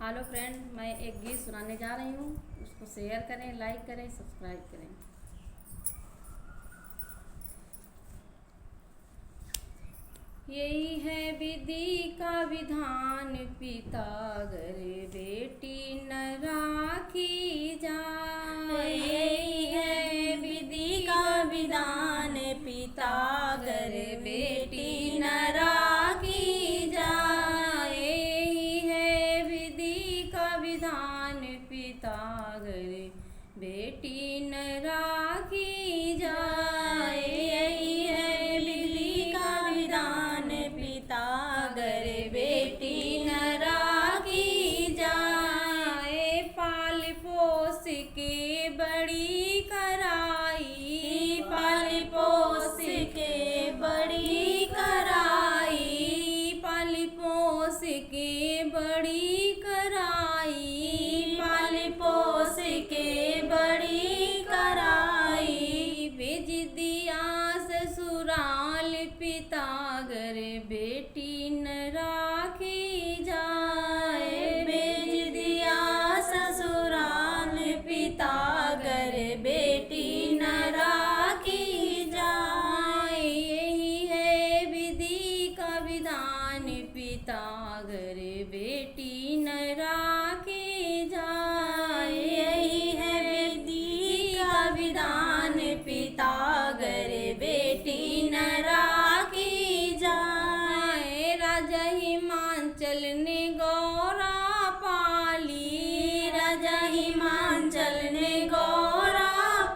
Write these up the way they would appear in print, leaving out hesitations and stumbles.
Hello friend, मैं एक गीत सुनाने जा रही हूँ। उसको शेयर करें, लाइक करें, सब्सक्राइब करें। यही है विधि का विधान, पिता घर बेटी न राखी जाए। यही है विधि का विधान, पिता घर बेटी न राखी जाए। यही है विधि का विधान, पिता घर बेटी न राखी जाए। यही है विधि का विधान, पिता घर बेटी न राखी जाए। पाल पोस के बड़ी कराई, पाल पोस के बड़ी कराई, पाल पोस के बड़ी कराई, पाल पोस के बड़ी कराई। भेज दिया ससुराल, पिता घर बेटी न राखी जाए। भेज दिया ससुराल, पिता घर बेटी न राखी जाए। यही है विधि का विधान, पिता घर बेटी न राखी जाए। यही है विधि का विधान, पिता घर बेटी न राखी जाए। राजा हिमांचल ने गौरा पाली, राजा हिमांचल ने गौरा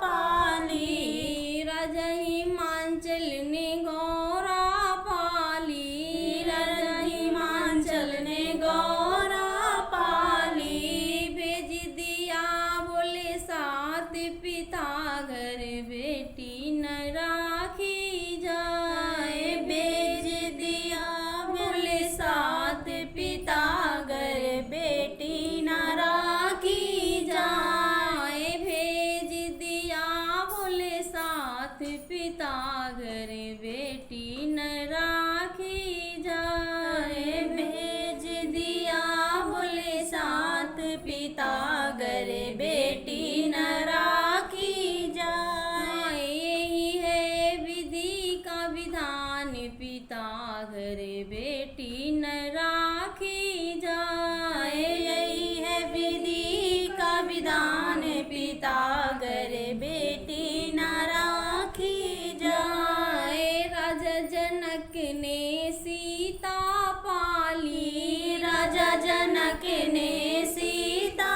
पाली, राजा हिमांचल ने गौरा पाली, राजा हिमांचल ने गौरा पाली। भेज दिया बोले साथ, पिता घर बेटी न राखी जाए। भेज दिया बोले साथ, पिता घर बेटी न राखी जाए। भेज दिया बोले साथ, पिता घर बेटी न राखी जाए। भेज दिया बोले साथ, पिता घर बेटी न राखी जाए। यही है विधि का विधान, पिता घर बेटी न राखी जाए। यही है विधि का विधान, पिता घर बेटी न राखी जाए। राजा जनक ने सीता पाली, राजा जनक ने सीता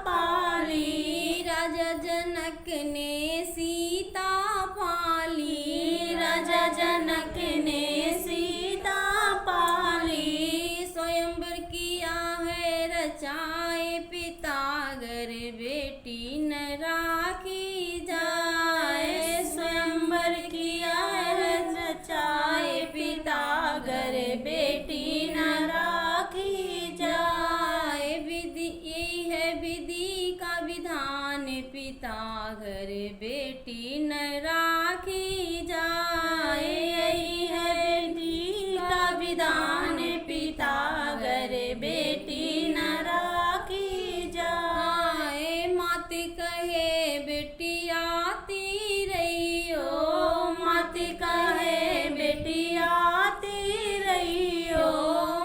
पाली, राजा जनक ने सीता पाली, राजा जनक ने सीता पाली। स्वयंवर किया है रचाए, पिता घर बेटी न राखी जाए। स्वयंवर किया है रचाए, पिता घर बेटी न राखी जाए। विधि यही है विधि का विधान, पिता घर बेटी न राखी जाए। यही है विधि का विधान, पिता घर बेटी न राखी जाए। मात कहे बेटी आती रही हो, मात कहे बेटी आती रही हो,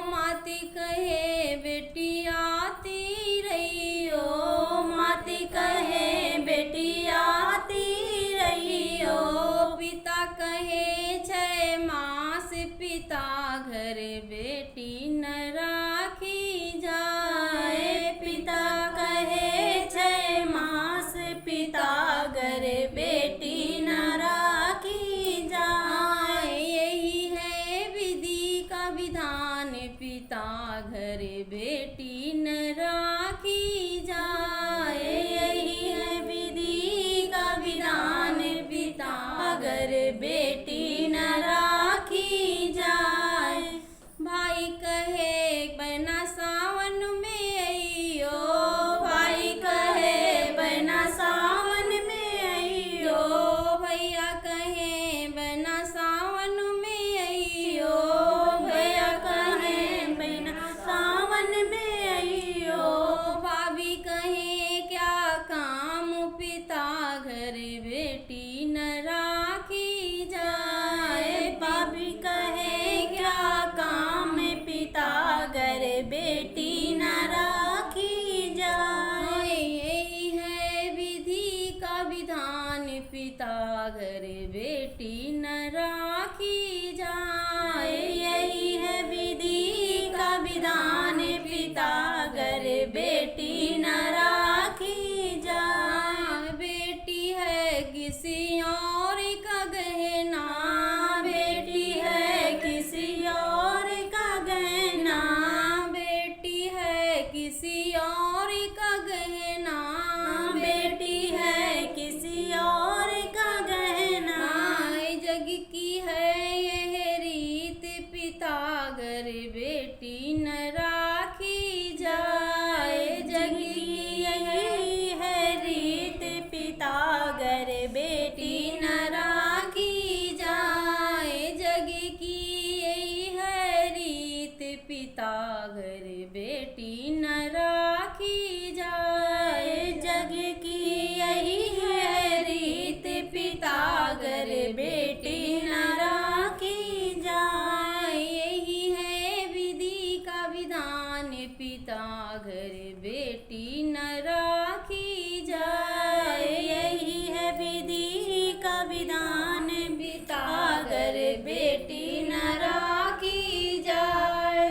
मात कहे बेटी आती रही हो, मात कहे बेटी आती रही हो। पिता कहे 6 मास, पिता घर बेटी न राखी जाए। पिता कहे 6 मास, पिता घर बेटी न राखी जाए। यही है विधि का विधान, पिता घर बेटी न राखी जाए। यही है विधि का विधान, पिता घर बेटी न राखी जाए। भाई कहे बहना सावन में आइयो, भाई कहे बहना सावन में आइयो, भैया कहे बहना सावन में आइयो, भैया कहे बहना सावन में आइयो। बेटी न राखी जाए। बेटी है किसी और का गहना, बेटी है किसी और का गहना, बेटी है किसी और का गहना, बेटी है किसी और का गहना। जग की है यह रीत पिता अगर बेटी न राखी जाए। जग की यही है रीत पिता अगर बेटी न राखी जाए। जग की यही है रीत पिता अगर बेटी न राखी जाए। जग की यही है रीत पिता अगर बेटी न राखी जाए। यही है विधि का विधान पिता अगर बेटी